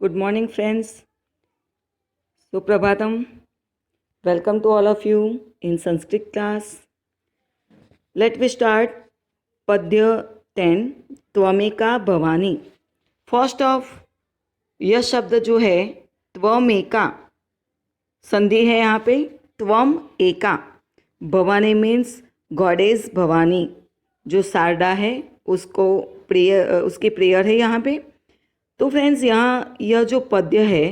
Good morning, friends. Suprabhatam. Welcome to all of you in Sanskrit class. Let we start Padya 10 त्वमेका Bhavani. First of यह शब्द जो है त्वमेका संधि है यहाँ पे त्वम एका. Bhavani means goddess Bhavani. जो शारदा है उसको उसकी प्रेयर है यहाँ पे. तो फ्रेंड्स यहाँ यह जो पद्य है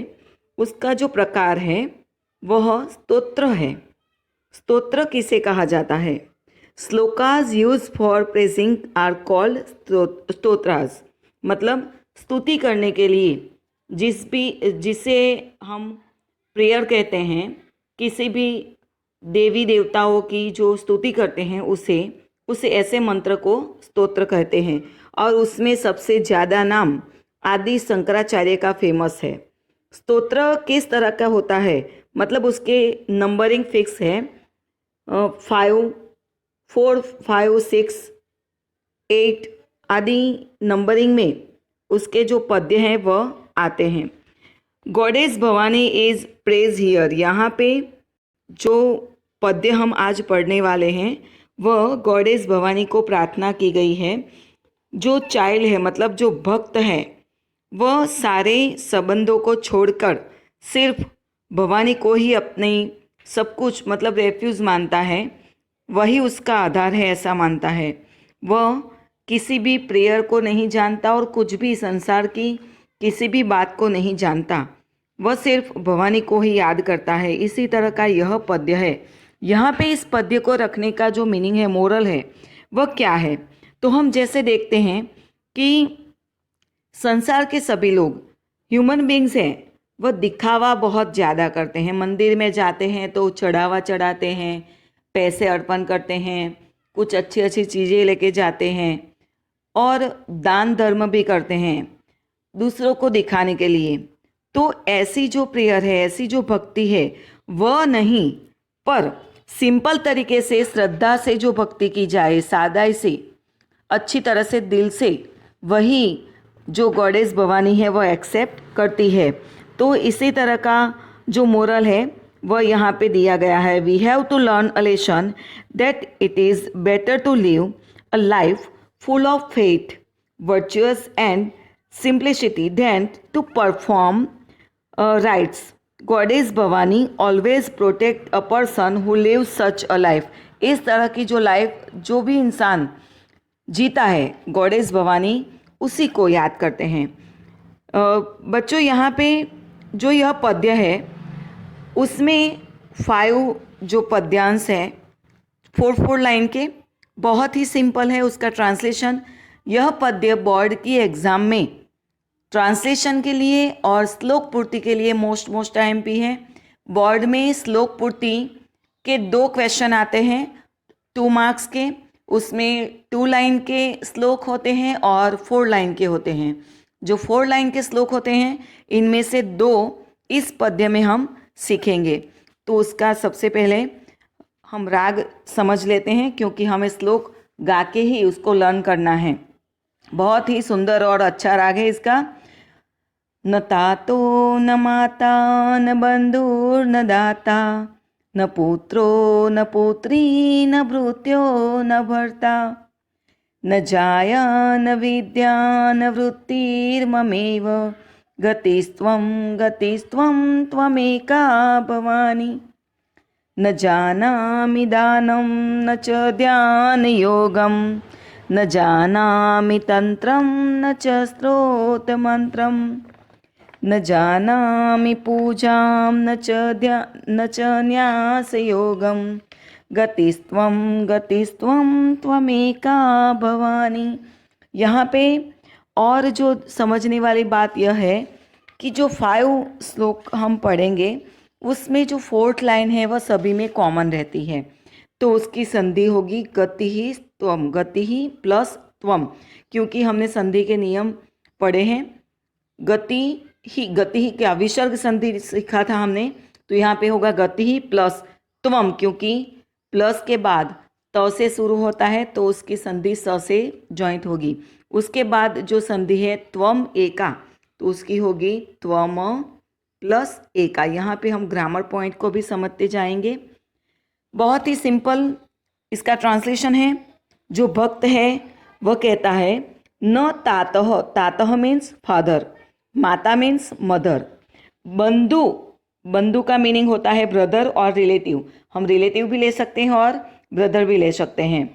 उसका जो प्रकार है वह स्तोत्र है. स्तोत्र किसे कहा जाता है? Shlokas used for praising are called stotras. मतलब स्तुति करने के लिए जिसे हम प्रेयर कहते हैं, किसी भी देवी देवताओं की जो स्तुति करते हैं उसे ऐसे मंत्र को स्तोत्र कहते हैं. और उसमें सबसे ज़्यादा नाम आदि शंकराचार्य का फेमस है. स्तोत्र किस तरह का होता है? मतलब उसके नंबरिंग फिक्स है. 5, 4, 5, 6, 8 आदि नंबरिंग में उसके जो पद्य हैं वह आते हैं. Goddess Bhavani is praise here. यहाँ पे जो पद्य हम आज पढ़ने वाले हैं वह गॉडेस भवानी को प्रार्थना की गई है. जो चाइल्ड है मतलब जो भक्त है वह सारे संबंधों को छोड़कर सिर्फ भवानी को ही अपनी सब कुछ मतलब रेफ्यूज मानता है. वही उसका आधार है ऐसा मानता है. वह किसी भी प्रेयर को नहीं जानता और कुछ भी संसार की किसी भी बात को नहीं जानता. वह सिर्फ भवानी को ही याद करता है. इसी तरह का यह पद्य है. यहाँ पे इस पद्य को रखने का जो मीनिंग है, मोरल है, वह क्या है? तो हम जैसे देखते हैं कि संसार के सभी लोग ह्यूमन बींग्स हैं, वह दिखावा बहुत ज़्यादा करते हैं. मंदिर में जाते हैं तो चढ़ावा चढ़ाते हैं, पैसे अर्पण करते हैं, कुछ अच्छी अच्छी चीज़ें लेके जाते हैं और दान धर्म भी करते हैं दूसरों को दिखाने के लिए. तो ऐसी जो प्रेयर है, ऐसी जो भक्ति है वह नहीं, पर सिंपल तरीके से श्रद्धा से जो भक्ति की जाए, सादाई से, अच्छी तरह से, दिल से, वही जो गॉडेस भवानी है वह एक्सेप्ट करती है. तो इसी तरह का जो मोरल है वह यहाँ पे दिया गया है. We have to learn a lesson that it is better to live a life full of faith, virtuous and simplicity than to perform rites. Goddess Bhavani always protect a person who live such a life. इस तरह की जो life जो भी इंसान जीता है, goddess Bhavani उसी को याद करते हैं. बच्चों यहाँ पे जो यह पद्य है उसमें 5 जो पद्यांश हैं 4 लाइन के, बहुत ही सिंपल है उसका ट्रांसलेशन. यह पद्य बोर्ड की एग्ज़ाम में ट्रांसलेशन के लिए और श्लोक पूर्ति के लिए मोस्ट IMP है. बोर्ड में श्लोक पूर्ति के 2 क्वेश्चन आते हैं 2 मार्क्स के. उसमें 2 लाइन के श्लोक होते हैं और 4 लाइन के होते हैं. जो 4 लाइन के श्लोक होते हैं इनमें से 2 इस पद्य में हम सीखेंगे. तो उसका सबसे पहले हम राग समझ लेते हैं, क्योंकि हमें श्लोक गा के ही उसको लर्न करना है. बहुत ही सुंदर और अच्छा राग है इसका. न तातो न माता न बंधुर्न दाता, न पुत्रो न पुत्री न भृत्यो न भर्ता, न जाया न विद्या न वृत्तिर्ममेव, गतिस्त्वं त्वमेका भवानी. न जानामि दानं न च ध्यानयोगं, न जानामि तंत्रं न च स्तोत्रमन्त्रं, न जानामि पूजां न च न्यासयोगं, गतिस्त्वं त्वमेका भवानी. यहाँ पे और जो समझने वाली बात यह है कि जो 5 श्लोक हम पढ़ेंगे उसमें जो 4th लाइन है वह सभी में कॉमन रहती है. तो उसकी संधि होगी गति ही त्वम, गति ही प्लस त्वम, क्योंकि हमने संधि के नियम पढ़े हैं. गति ही क्या विसर्ग संधि सीखा था हमने. तो यहाँ पे होगा गति ही प्लस त्वम, क्योंकि प्लस के बाद त से शुरू होता है तो उसकी संधि स से जॉइंट होगी. उसके बाद जो संधि है त्वम एका, तो उसकी होगी त्वम प्लस एका। यहाँ पे हम ग्रामर पॉइंट को भी समझते जाएंगे। बहुत ही सिंपल इसका ट्रांसलेशन है। जो भक्त है वह कहता है न तातः, तातः मीन्स फादर, माता मीन्स मदर, बंधु, बंधु का मीनिंग होता है ब्रदर और रिलेटिव, हम रिलेटिव भी ले सकते हैं और ब्रदर भी ले सकते हैं।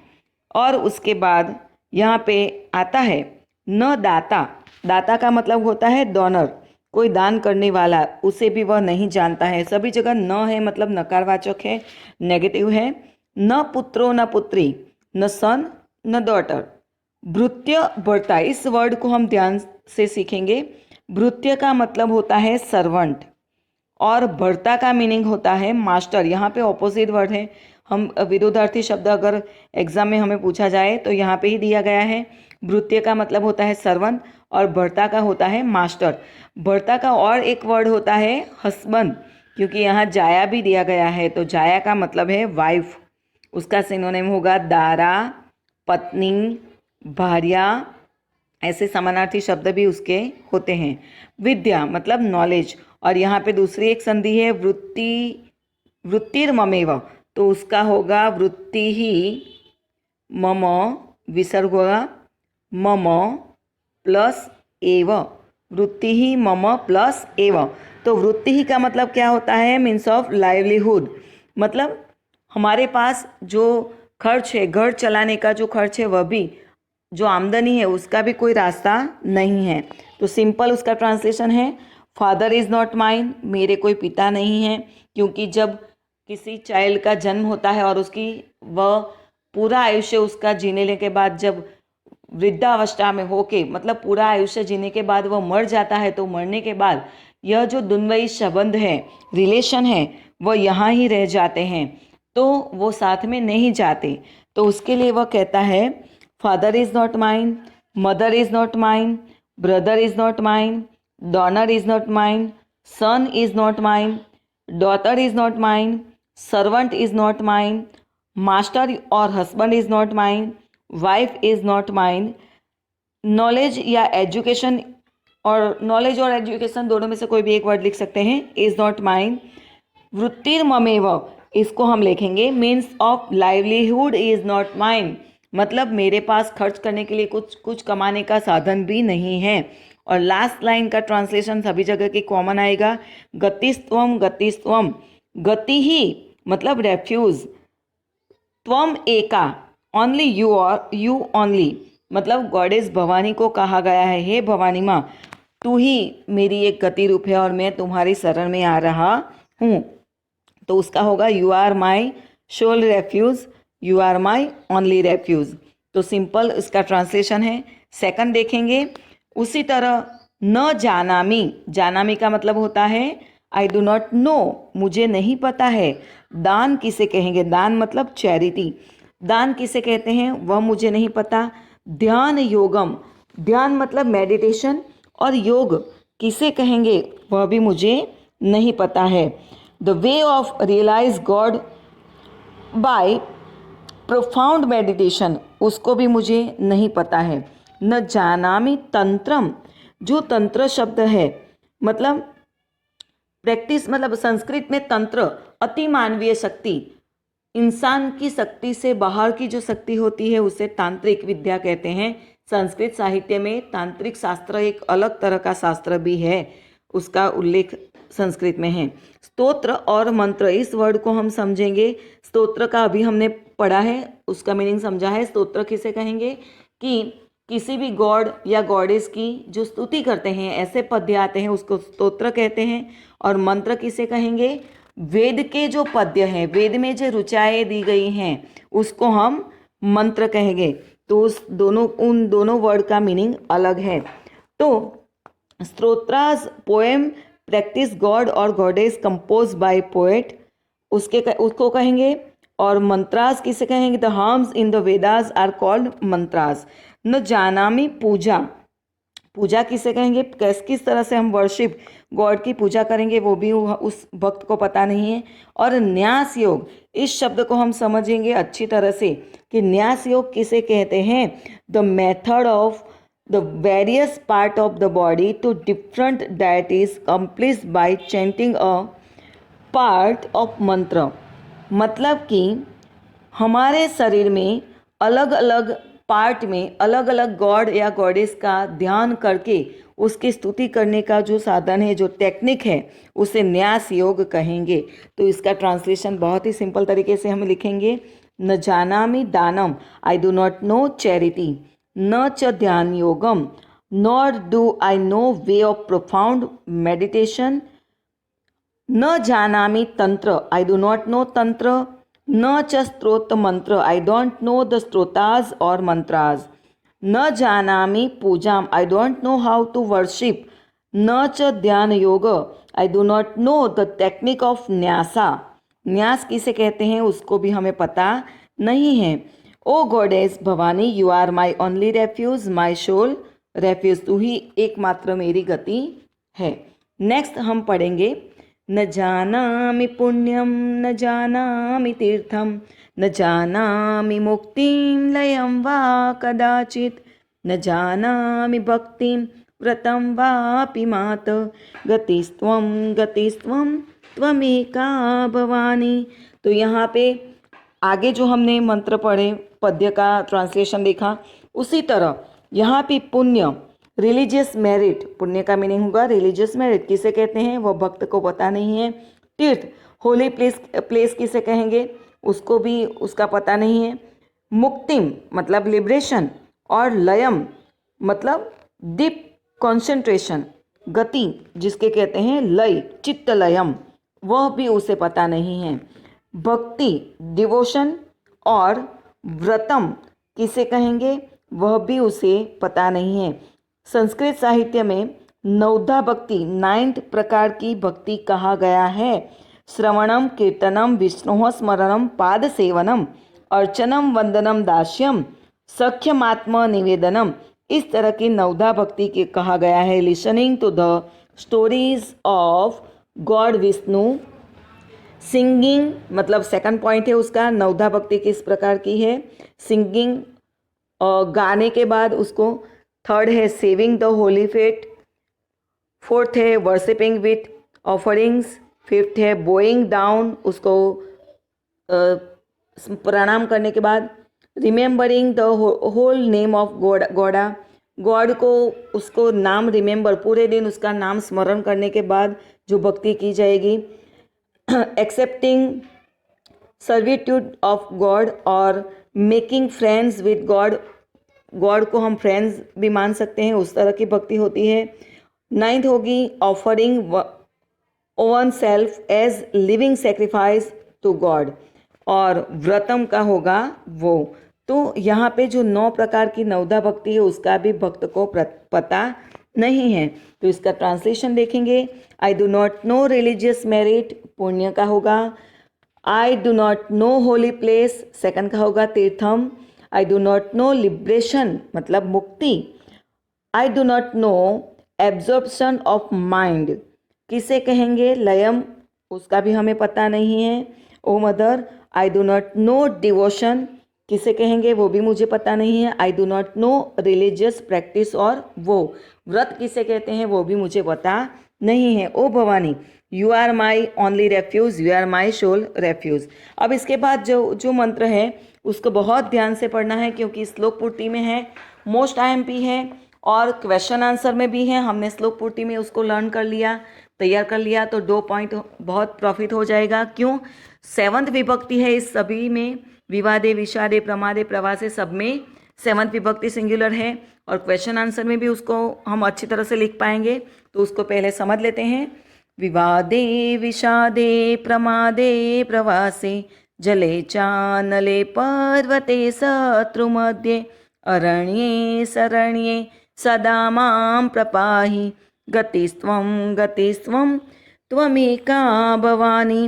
और उसके बाद यहाँ पे आता है न दाता, दाता का मतलब होता है डोनर, कोई दान करने वाला, उसे भी वह नहीं जानता है। सभी जगह न है मतलब नकारवाचक है, नेगेटिव है। न पुत्रो न पुत्री, न सन न डॉटर। भृत्य भर्ता, इस वर्ड को हम ध्यान से सीखेंगे। भृत्य का मतलब होता है सर्वेंट और भर्ता का मीनिंग होता है मास्टर। यहाँ पे ऑपोजिट वर्ड है। हम विरोधार्थी शब्द अगर एग्जाम में हमें पूछा जाए तो यहाँ पे ही दिया गया है। भृत्य का मतलब होता है सर्वेंट और भर्ता का होता है मास्टर। भर्ता का और एक वर्ड होता है हस्बैंड, क्योंकि यहाँ जाया भी दिया गया है, तो जाया का मतलब है वाइफ। उसका सिनोनिम होगा दारा, पत्नी, भार्या, ऐसे समानार्थी शब्द भी उसके होते हैं। विद्या मतलब नॉलेज, और यहाँ पे दूसरी एक संधि है वृत्ति, वृत्तिर्ममेव, तो उसका होगा वृत्ति ही मम, विसर्ग होगा मम प्लस एव, वृत्ति ही मम प्लस एव। तो वृत्ति ही का मतलब क्या होता है, मीन्स ऑफ लाइवलीहुड, मतलब हमारे पास जो खर्च है, घर चलाने का जो खर्च है, वह भी जो आमदनी है उसका भी कोई रास्ता नहीं है। तो सिंपल उसका ट्रांसलेशन है फादर इज़ नॉट माइन, मेरे कोई पिता नहीं है। क्योंकि जब किसी चाइल्ड का जन्म होता है और उसकी वह पूरा आयुष्य उसका जीने के बाद, जब वृद्धावस्था में होके मतलब पूरा आयुष्य जीने के बाद वह मर जाता है, तो मरने के बाद यह जो दुन्वयी संबंध है, रिलेशन है, वह यहाँ ही रह जाते हैं, तो वो साथ में नहीं जाते। तो उसके लिए वह कहता है father is not mine, mother is not mine, brother is not mine, donor is not mine, son is not mine, daughter is not mine, servant is not mine, master और husband is not mine, wife is not mine. Knowledge या education, और knowledge और education दोनों में से कोई भी एक वर्ड लिख सकते हैं, इज़ नॉट माइन। वृत्तिर्ममेव, इसको हम लिखेंगे means of livelihood is not mine, मतलब मेरे पास खर्च करने के लिए कुछ कमाने का साधन भी नहीं है। और लास्ट लाइन का ट्रांसलेशन सभी जगह की कॉमन आएगा, गतिस्त्वम गतिस्त्वम, गति ही मतलब रेफ्यूज, त्वम एका ओनली यू और यू ओनली, मतलब गॉडेस भवानी को कहा गया है, हे भवानी माँ तू ही मेरी एक गति रूप है और मैं तुम्हारी शरण में आ रहा हूँ। तो उसका होगा you are my soul refuge, you are my only refuge. तो सिंपल इसका ट्रांसलेशन है। सेकंड देखेंगे उसी तरह न जानामी, जानामी का मतलब होता है आई डू नॉट नो, मुझे नहीं पता है। दान किसे कहेंगे, दान मतलब चैरिटी, दान किसे कहते हैं वह मुझे नहीं पता। ध्यान योगम, ध्यान मतलब मेडिटेशन, और योग किसे कहेंगे वह भी मुझे नहीं पता है। The way of realize God by profound meditation, उसको भी मुझे नहीं पता है। न जानामि तंत्रम, जो तंत्र शब्द है मतलब प्रैक्टिस, मतलब संस्कृत में तंत्र अति मानवीय शक्ति, इंसान की शक्ति से बाहर की जो शक्ति होती है उसे तांत्रिक विद्या कहते हैं। संस्कृत साहित्य में तांत्रिक शास्त्र एक अलग तरह का शास्त्र भी है, उसका उल्लेख संस्कृत में है। स्तोत्र और मंत्र, इस वर्ड को हम समझेंगे। स्तोत्र का अभी हमने पढ़ा है, उसका मीनिंग समझा है। स्तोत्र किसे कहेंगे कि किसी भी गॉड या गॉडेस की जो स्तुति करते हैं, ऐसे पद्य आते हैं, उसको स्तोत्र कहते हैं। और मंत्र किसे कहेंगे, वेद के जो पद्य हैं, वेद में जो ऋचाएँ दी गई हैं उसको हम मंत्र कहेंगे। तो उन दोनों वर्ड का मीनिंग अलग है। तो स्तोत्रास पोएम प्रैक्टिस गॉड और गॉडेस कंपोज बाय पोएट, उसको कहेंगे। और मंत्रास किसे कहेंगे, the hymns in the Vedas are called mantras. न जानामी पूजा, पूजा किसे कहेंगे, किस तरह से हम वर्शिप गॉड की पूजा करेंगे वो भी उस भक्त को पता नहीं है। और न्यास योग, इस शब्द को हम समझेंगे अच्छी तरह से कि न्यास योग किसे कहते हैं, the method of the various part of the body to different deities accomplished by chanting a part of mantra। मतलब कि हमारे शरीर में अलग अलग पार्ट में अलग अलग गॉड या गॉडेस का ध्यान करके उसकी स्तुति करने का जो साधन है, जो टेक्निक है, उसे न्यास योग कहेंगे। तो इसका ट्रांसलेशन बहुत ही सिंपल तरीके से हम लिखेंगे, न जानामि दानम, I do not know charity, न च ध्यान योगम, nor do I know way of profound meditation, न जानामि तंत्र, आई डू नॉट नो तंत्र, न च स्त्रोत मंत्र, I don't know the stotras और मंत्राज, न जानामि पूजाम, I don't know how to worship, न च ध्यान योग, I do not know the technique of nyasa. न्यास किसे कहते हैं उसको भी हमें पता नहीं है। O goddess Bhavani, you are my only refuge, my soul refuge, तू ही एकमात्र मेरी गति है। नेक्स्ट हम पढ़ेंगे, न जानामि पुण्यम, न जानामि तीर्थम, न जानामि मुक्तिं लयं वा कदाचित्, न जानामि भक्तिं व्रतं वापि मात, गतिस्त्वं त्वमेका भवानी। तो यहाँ पे आगे जो हमने मंत्र पढ़े, पद्य का ट्रांसलेशन देखा, उसी तरह यहाँ पे पुण्य, रिलीजियस मेरिट, पुण्य का मीनिंग होगा रिलीजियस मेरिट, किसे कहते हैं वो भक्त को पता नहीं है। तीर्थ, होली प्लेस किसे कहेंगे उसको भी उसका पता नहीं है। मुक्तिम मतलब लिबरेशन, और लयम मतलब डीप कॉन्सेंट्रेशन। गति जिसके कहते हैं लय, चित्त लयम, वह भी उसे पता नहीं है। भक्ति डिवोशन, और व्रतम किसे कहेंगे वह भी उसे पता नहीं है। संस्कृत साहित्य में नवधा भक्ति 9 प्रकार की भक्ति कहा गया है। श्रवणम, कीर्तनम, विष्णु स्मरणम, पाद सेवनम, अर्चनम, वंदनम, दास्यम, सख्यमात्म निवेदनम, इस तरह की नवधा भक्ति के कहा गया है। Listening to the stories of God Vishnu, singing मतलब सेकंड पॉइंट है उसका, नवधा भक्ति किस प्रकार की है, सिंगिंग गाने के बाद उसको, थर्ड है saving the holy feet, fourth है वर्शिपिंग विथ ऑफरिंग्स, फिफ्थ है बोइंग डाउन, उसको प्रणाम करने के बाद, remembering the holy name of God, God को उसको नाम रिमेंबर, पूरे दिन उसका नाम स्मरण करने के बाद जो भक्ति की जाएगी। एक्सेप्टिंग सर्विट्यूड ऑफ गॉड और making friends with God, God को हम फ्रेंड्स भी मान सकते हैं, उस तरह की भक्ति होती है। 9th होगी offering own self as living sacrifice to God, और व्रतम का होगा वो। तो यहाँ पे जो 9 प्रकार की नवधा भक्ति है उसका भी भक्त को पता नहीं है। तो इसका ट्रांसलेशन देखेंगे, I do not know religious merit, पुण्य का होगा। I do not know holy place, second का होगा तीर्थम। I do not know liberation मतलब मुक्ति। I do not know absorption of mind, किसे कहेंगे लयम, उसका भी हमें पता नहीं है। O mother, I do not know devotion, किसे कहेंगे वो भी मुझे पता नहीं है। I do not know religious practice, और वो व्रत किसे कहते हैं वो भी मुझे पता नहीं है। O Bhavani, you are my only refuge, you are my soul refuge. अब इसके बाद जो मंत्र है उसको बहुत ध्यान से पढ़ना है, क्योंकि श्लोक पूर्ति में है, मोस्ट IMP है, और क्वेश्चन आंसर में भी है। हमने श्लोक पूर्ति में उसको लर्न कर लिया, तैयार कर लिया, तो 2 पॉइंट बहुत प्रॉफिट हो जाएगा। क्यों? 7th विभक्ति है इस सभी में, विवादे, विषादे, प्रमादे, प्रवासे, सब में 7th विभक्ति सिंगुलर है, और क्वेश्चन आंसर में भी उसको हम अच्छी तरह से लिख पाएंगे। तो उसको पहले समझ लेते हैं। विवादे, विषादे, प्रमादे, प्रवासे, जले चानले, पर्वते, शत्रुमध्ये, अरण्ये शरण्ये, सदा मां प्रपाहि, गतिस्त्वं त्वमेका भवानी।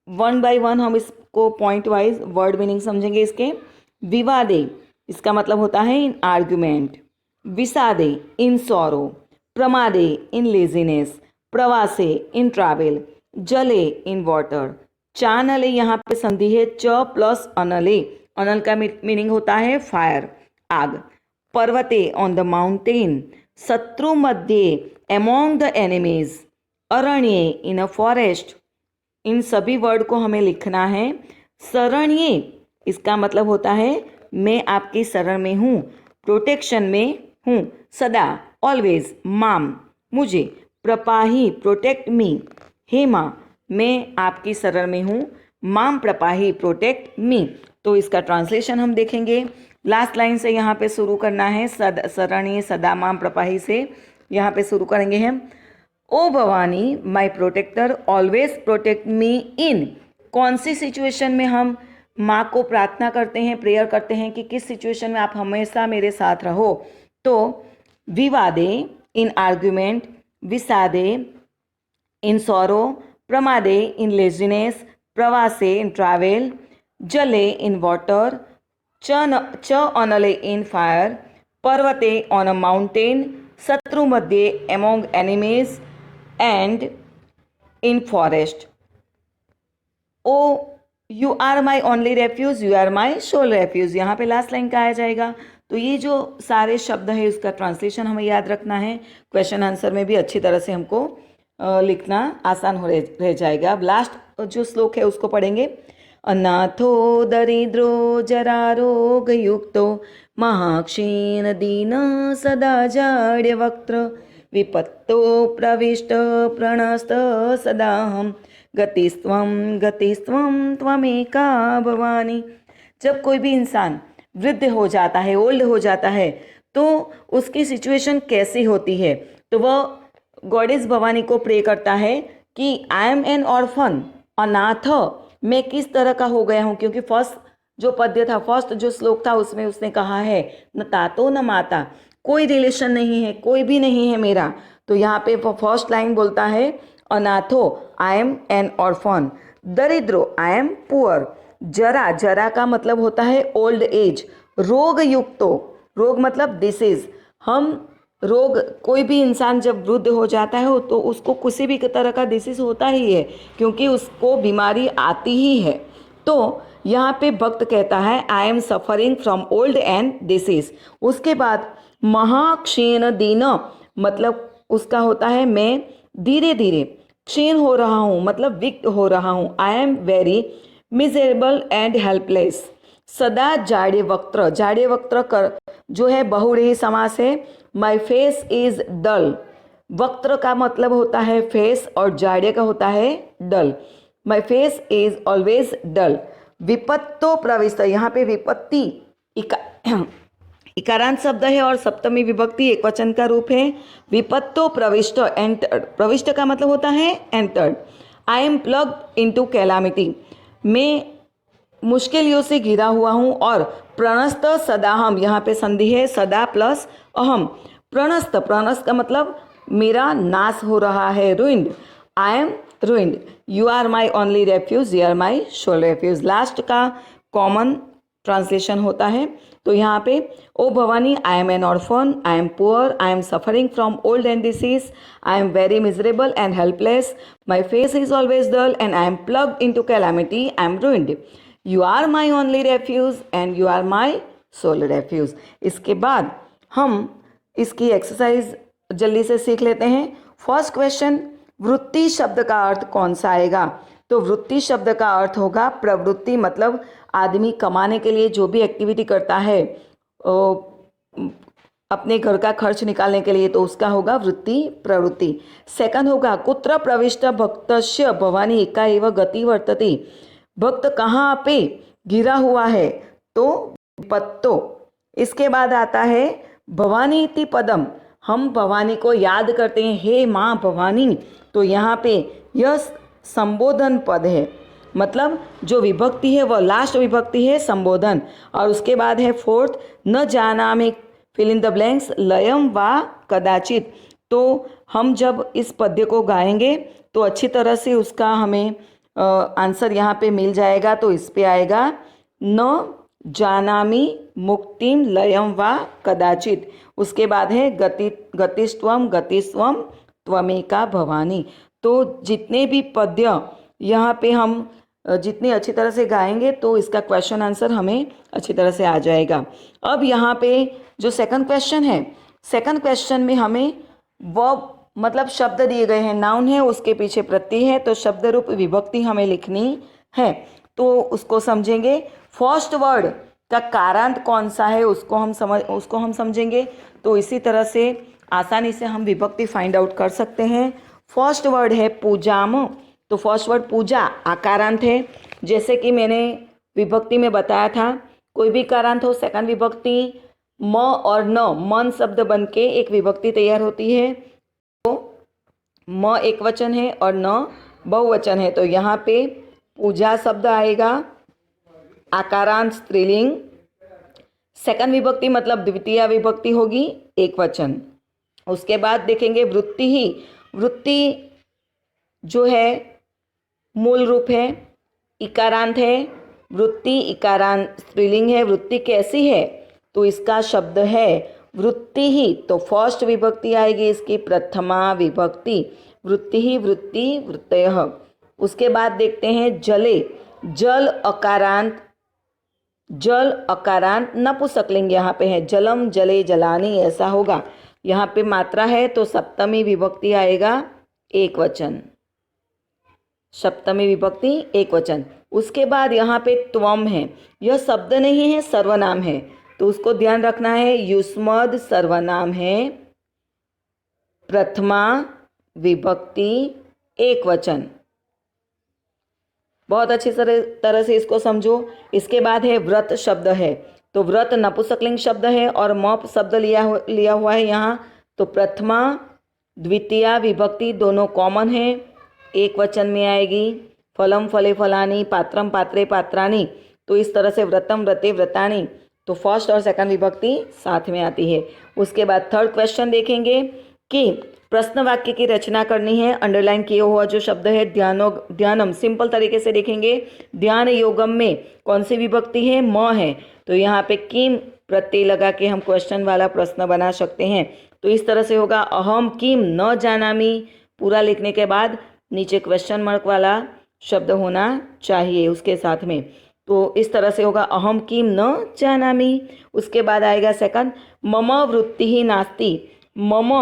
1 by 1 हम इसको पॉइंट वाइज वर्ड मीनिंग समझेंगे इसके। विवादे इसका मतलब होता है इन आर्ग्यूमेंट, विषादे इन सॉरो, प्रमादे इन लेजीनेस, प्रवासे इन ट्रैवल, जले इन वाटर, चानले यहाँ पे संधि है च प्लस अनले, अनल का मीनिंग होता है फायर, आग, पर्वते ऑन द माउंटेन, शत्रु मध्ये एमोंग द एनिमीज, अरण्ये इन अ फॉरेस्ट। इन सभी वर्ड को हमें लिखना है। शरण्ये इसका मतलब होता है मैं आपकी शरण में हूँ, प्रोटेक्शन में हूँ, सदा ऑलवेज, माम मुझे, प्रपाही प्रोटेक्ट मी, हेमा मैं आपकी शरण में हूँ, माम प्रपाही प्रोटेक्ट मी। तो इसका ट्रांसलेशन हम देखेंगे। लास्ट लाइन से यहाँ पे शुरू करना है, शरण्ये सदा माम प्रपाही से यहाँ पे शुरू करेंगे हम। O Bhavani my protector always protect me in. कौन सी सिचुएशन में हम माँ को प्रार्थना करते हैं, प्रेयर करते हैं कि किस सिचुएशन में आप हमेशा मेरे साथ रहो? तो विवादे इन आर्ग्यूमेंट, विषादे इन सॉरो, प्रमादे इन लेजीनेस, प्रवासे इन ट्रैवल, जले इन वाटर, च अनले इन फायर, पर्वते ऑन अ माउंटेन, शत्रु मध्ये among enemies and in forest. O you are my only refuge, you are my soul refuge. यहाँ पे लास्ट लाइन का आ जाएगा। तो ये जो सारे शब्द है उसका ट्रांसलेशन हमें याद रखना है। क्वेश्चन आंसर में भी अच्छी तरह से हमको लिखना आसान हो रह जाएगा। अब लास्ट जो श्लोक है उसको पढ़ेंगे। अनाथो दरिद्रो जरारोग युक्तो महाक्षीण दीन सदा जाड्य वक्त्र, विपत्तो प्रविष्ट प्रणस्त सदाहम, गतिस्त्वं त्वमेका भवानी। जब कोई भी इंसान वृद्ध हो जाता है, ओल्ड हो जाता है, तो उसकी सिचुएशन कैसी होती है? तो वह गॉडेस भवानी को प्रे करता है कि आई एम एन ऑर्फन, अनाथ मैं किस तरह का हो गया हूँ। क्योंकि फर्स्ट जो पद्य था, फर्स्ट जो श्लोक था, उसमें उसने कहा है न तातो न माता, कोई रिलेशन नहीं है, कोई भी नहीं है मेरा। तो यहाँ पे फर्स्ट लाइन बोलता है अनाथो आई एम एन ऑर्फन, दरिद्रो आई एम पुअर, जरा, जरा का मतलब होता है ओल्ड एज, रोग युक्तो, रोग मतलब डिसीज। हम रोग, कोई भी इंसान जब वृद्ध हो जाता है तो उसको किसी भी तरह का डिसीज होता ही है, क्योंकि उसको बीमारी आती ही है। तो यहाँ पे भक्त कहता है आई am suffering from old and disease. उसके बाद महाक्षीण दीन मतलब उसका होता है मैं धीरे धीरे क्षीण हो रहा हूँ, मतलब विक्त हो रहा हूँ। आई am very miserable and helpless. सदा जाड्य वक्त्र, जाड्य वक्त्र कर जो है बहुव्रीहि समास है। माई फेस इज डल, वक्त्र का मतलब होता है फेस और जाड्य का होता है डल। माई फेस इज ऑलवेज डल। विपत्तो प्रविष्ट, यहाँ पे विपत्ति इकारांत शब्द है और सप्तमी विभक्ति एक वचन का रूप है। विपत्तो प्रविष्ट, एंटर्ड, प्रविष्ट का मतलब होता है entered. I am plugged into calamity, मैं मुश्किलों से घिरा हुआ हूँ। और प्रणस्त सदाहम, यहाँ पे संधि है, सदा प्लस अहम। प्रणस्त, प्रणस्त का मतलब मेरा नाश हो रहा है, ruined, I am ruined. You are my only refuge, you are my soul refuge. Last का कॉमन ट्रांसलेशन होता है। तो यहाँ पे O Bhavani I am an orphan, I am poor, I am suffering from old and disease, I am very miserable and helpless, my face is always dull and I am plugged into calamity, I am ruined. You are my only refuge and you are my soul refuge. इसके बाद हम इसकी exercise जल्दी से सीख लेते हैं। First question, वृत्ति शब्द का अर्थ कौन सा आएगा? तो वृत्ति शब्द का अर्थ होगा प्रवृत्ति, मतलब आदमी कमाने के लिए जो भी एक्टिविटी करता है अपने घर का खर्च निकालने के लिए, तो उसका होगा वृत्ति, प्रवृत्ति। सेकंड होगा कुत्र प्रविष्ट भक्तस्य भवानी एका एव गति वर्तते, भक्त कहाँ पे गिरा हुआ है? तो विपत्तो। इसके बाद आता है भवानी इति पदम, हम भवानी को याद करते हैं, हे माँ भवानी। तो यहाँ पे यह संबोधन पद है, मतलब जो विभक्ति है वह लास्ट विभक्ति है संबोधन। और उसके बाद है फोर्थ, न जानामि फिल इन द ब्लैंक्स लयम वा कदाचित। तो हम जब इस पद्य को गाएंगे तो अच्छी तरह से उसका हमें आंसर यहाँ पे मिल जाएगा। तो इस पे आएगा न जानामि मुक्तिम लयम वा कदाचित। उसके बाद है गतिस्त्वम त्वमेका भवानी। तो जितने भी पद्य यहाँ पे हम जितनी अच्छी तरह से गाएंगे तो इसका क्वेश्चन आंसर हमें अच्छी तरह से आ जाएगा। अब यहाँ पे जो सेकंड क्वेश्चन है, सेकंड क्वेश्चन में हमें वर्ब मतलब शब्द दिए गए हैं, नाउन है उसके पीछे प्रत्यय है, तो शब्द रूप विभक्ति हमें लिखनी है। तो उसको समझेंगे। फर्स्ट वर्ड का कारांत कौन सा है उसको हम समझेंगे। तो इसी तरह से आसानी से हम विभक्ति फाइंड आउट कर सकते हैं। फर्स्ट वर्ड है पूजाम, तो फर्स्ट वर्ड पूजा आकारांत है। जैसे कि मैंने विभक्ति में बताया था, कोई भी कारांत हो सेकंड विभक्ति म और न, मन शब्द बन के एक विभक्ति तैयार होती है। तो म एक वचन है और न बहुवचन है, तो यहाँ पे पूजा शब्द आएगा, आकारांत स्त्रीलिंग। सेकंड विभक्ति मतलब द्वितीय विभक्ति होगी, एक वचन। उसके बाद देखेंगे वृत्ति ही, वृत्ति जो है मूल रूप है, इकारांत है। वृत्ति इकारांत स्त्रीलिंग है। वृत्ति कैसी है, तो इसका शब्द है वृत्ति ही, तो फर्स्ट विभक्ति आएगी इसकी प्रथमा विभक्ति, वृत्ति ही वृत्ति वृत्तयः। उसके बाद देखते हैं जले, जल अकारांत, जल अकारांत नपुंसकलिंग यहाँ पे है, जलम जले जलानी ऐसा होगा। यहाँ पे मात्रा है तो सप्तमी विभक्ति आएगा, एक वचन, सप्तमी विभक्ति एक वचन। उसके बाद यहाँ पे त्वम है, यह शब्द नहीं है सर्वनाम है, तो उसको ध्यान रखना है। युष्मद सर्वनाम है, प्रथमा विभक्ति एक वचन। बहुत अच्छी तरह से इसको समझो। इसके बाद है व्रत शब्द है, तो व्रत नपुंसकलिंग शब्द है और मप शब्द लिया हुआ है यहाँ, तो प्रथमा द्वितीय विभक्ति दोनों कॉमन है, एक वचन में आएगी। फलम फले फलानी, पात्रम पात्रे पात्रानी, तो इस तरह से व्रतम व्रते व्रतानी, तो फर्स्ट और सेकंड विभक्ति साथ में आती है। उसके बाद थर्ड क्वेश्चन देखेंगे कि प्रश्न वाक्य की रचना करनी है। अंडरलाइन किया हुआ जो शब्द है ध्यानम, सिंपल तरीके से देखेंगे। ध्यान योगम में कौन सी विभक्ति है, म है, तो यहाँ पे किम प्रत्यय लगा के हम क्वेश्चन वाला प्रश्न बना सकते हैं। तो इस तरह से होगा अहम किम न जानामि, पूरा लिखने के बाद नीचे क्वेश्चन मार्क वाला शब्द होना चाहिए उसके साथ में, तो इस तरह से होगा अहम किम न जानामि। उसके बाद आएगा सेकंड, मम वृत्ति ही नास्ति, मम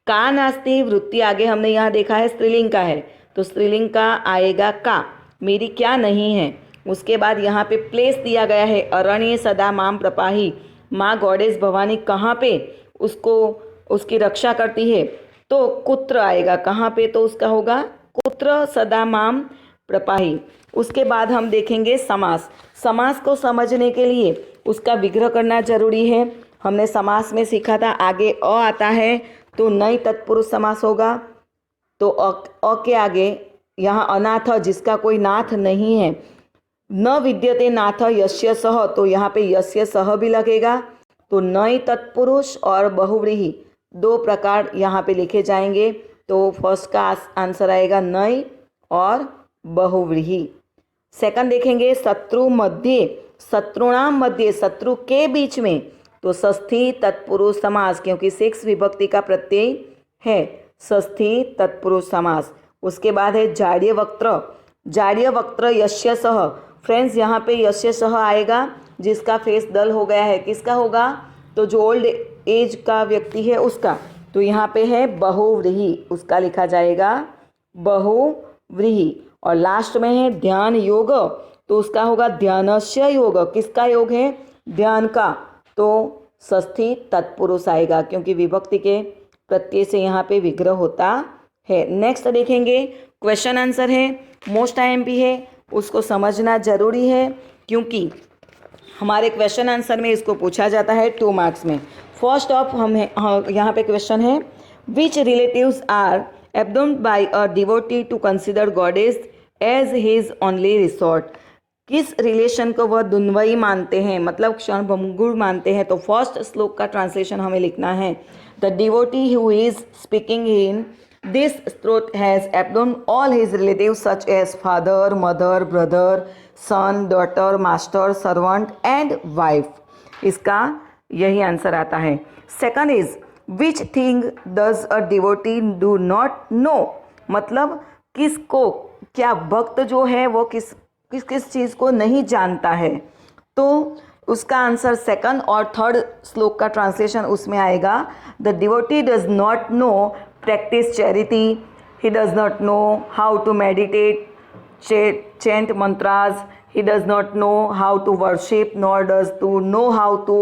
का नास्ति, वृत्ति आगे हमने यहाँ देखा है स्त्रीलिंग का है, तो स्त्रीलिंग का आएगा का, मेरी क्या नहीं है। उसके बाद यहाँ पे प्लेस दिया गया है, अरण्य सदा माम प्रपाही, माँ गॉडेस भवानी कहाँ पे उसको उसकी रक्षा करती है, तो कुत्र आएगा कहाँ पे, तो उसका होगा कुत्र सदा माम प्रपाही। उसके बाद हम देखेंगे समास। समास को समझने के लिए उसका विग्रह करना जरूरी है। हमने समास में सीखा था आगे अ आता है तो नई तत्पुरुष समास होगा, तो अ के आगे यहाँ अनाथ जिसका कोई नाथ नहीं है, न विद्यते नाथ यस्य सह, तो यहाँ पे यस्य सह भी लगेगा। तो नई तत्पुरुष और बहुव्रीहि दो प्रकार यहाँ पे लिखे जाएंगे, तो फर्स्ट का आंसर आएगा नई और बहुव्रीहि। सेकंड देखेंगे शत्रु मध्य, शत्रुणाम मध्य, शत्रु के बीच में, तो षष्ठी तत्पुरुष समास, क्योंकि सेक्स विभक्ति का प्रत्यय है, षष्ठी तत्पुरुष समास। उसके बाद है जाड्य वक्त्र, जाड्य वक्त्र यस्य सह, फ्रेंड्स यहाँ पे यस्य सह आएगा जिसका फेस डल हो गया है, किसका होगा, तो जो ओल्ड एज का व्यक्ति है उसका, तो यहाँ पे है बहुव्रीहि, उसका लिखा जाएगा बहुव्रीहि। और लास्ट में है ध्यान योग, तो उसका होगा ध्यानस्य योग, किसका योग है, ध्यान का, तो षष्ठी तत्पुरुष आएगा, क्योंकि विभक्ति के प्रत्यय से यहाँ पे विग्रह होता है। नेक्स्ट देखेंगे क्वेश्चन आंसर है, मोस्ट आईएमपी है, उसको समझना जरूरी है क्योंकि हमारे क्वेश्चन आंसर में इसको पूछा जाता है 2 मार्क्स में। फर्स्ट ऑफ हम यहाँ पे क्वेश्चन है, which relatives are abandoned by a devotee to consider goddess as his only resort, किस रिलेशन को वह दुन्वयी मानते हैं, मतलब क्षणभंगुर मानते हैं। तो फर्स्ट श्लोक का ट्रांसलेशन हमें लिखना है, the devotee who is speaking in this shloka has abandoned all his relatives such as father mother brother son daughter master servant and wife, इसका यही आंसर आता है। Second is which thing does a devotee do not know, मतलब किसको, क्या भक्त जो है वो किस किस किस चीज़ को नहीं जानता है, तो उसका आंसर सेकंड और थर्ड श्लोक का ट्रांसलेशन उसमें आएगा। The devotee does not know practice charity, he does not know how to meditate, chant mantras, he does not know how to worship, nor does to know how to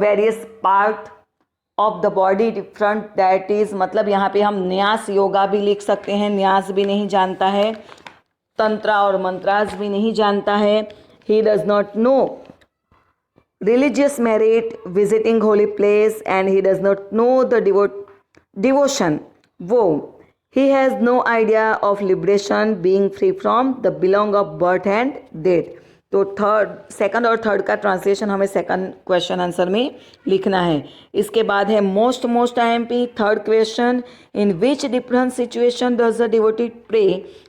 various part of the body different, that is मतलब यहाँ पे हम न्यास योगा भी लिख सकते हैं, न्यास भी नहीं जानता है, तंत्रा और मंत्रास भी नहीं जानता है। he does not know religious merit, visiting holy place, and he does not know the devotion, वो he has no idea of liberation, being free from the belong of birth and death। तो third, second और third का translation हमें second question answer में लिखना है। इसके बाद है most IMP third question, in which different situation does the devotee pray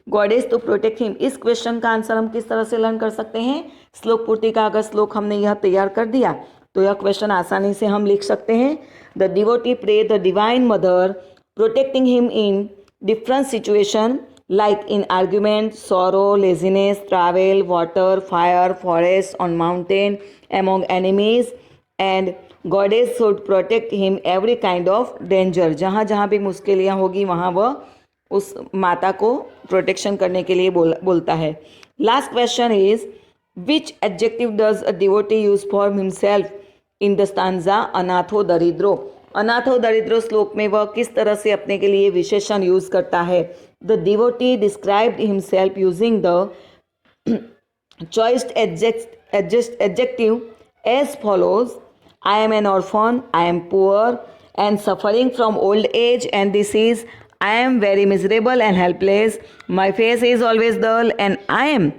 goddess to protect him. इस क्वेश्चन का आंसर हम किस तरह से लर्न कर सकते हैं? श्लोक पूर्ति का अगर श्लोक हमने यह तैयार कर दिया तो यह क्वेश्चन आसानी से हम लिख सकते हैं। The devotee pray the divine mother protecting him in different situation like in argument, sorrow, laziness, travel, water, fire, forest, on mountain, among enemies, and goddess should protect him every kind of danger। जहाँ जहाँ भी मुश्किलें होगी वहाँ वह उस माता को प्रोटेक्शन करने के लिए बोलता है। Last question is which adjective does a devotee use for himself in the stanza अनाथो दरिद्रो। अनाथो दरिद्रो श्लोक में वह किस तरह से अपने के लिए विशेषण यूज करता है? The devotee described himself using the chosen adjective as follows, I am an orphan, I am poor and suffering from old age and disease, I am very miserable and helpless, my face is always dull and I am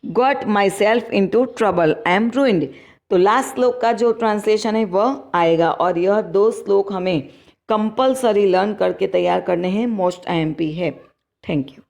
got myself into trouble, I am ruined. तो last श्लोक का जो translation है वह आएगा और यह दो श्लोक हमें कंपलसरी लर्न करके तैयार करने हैं, मोस्ट आईएमपी है। Thank you.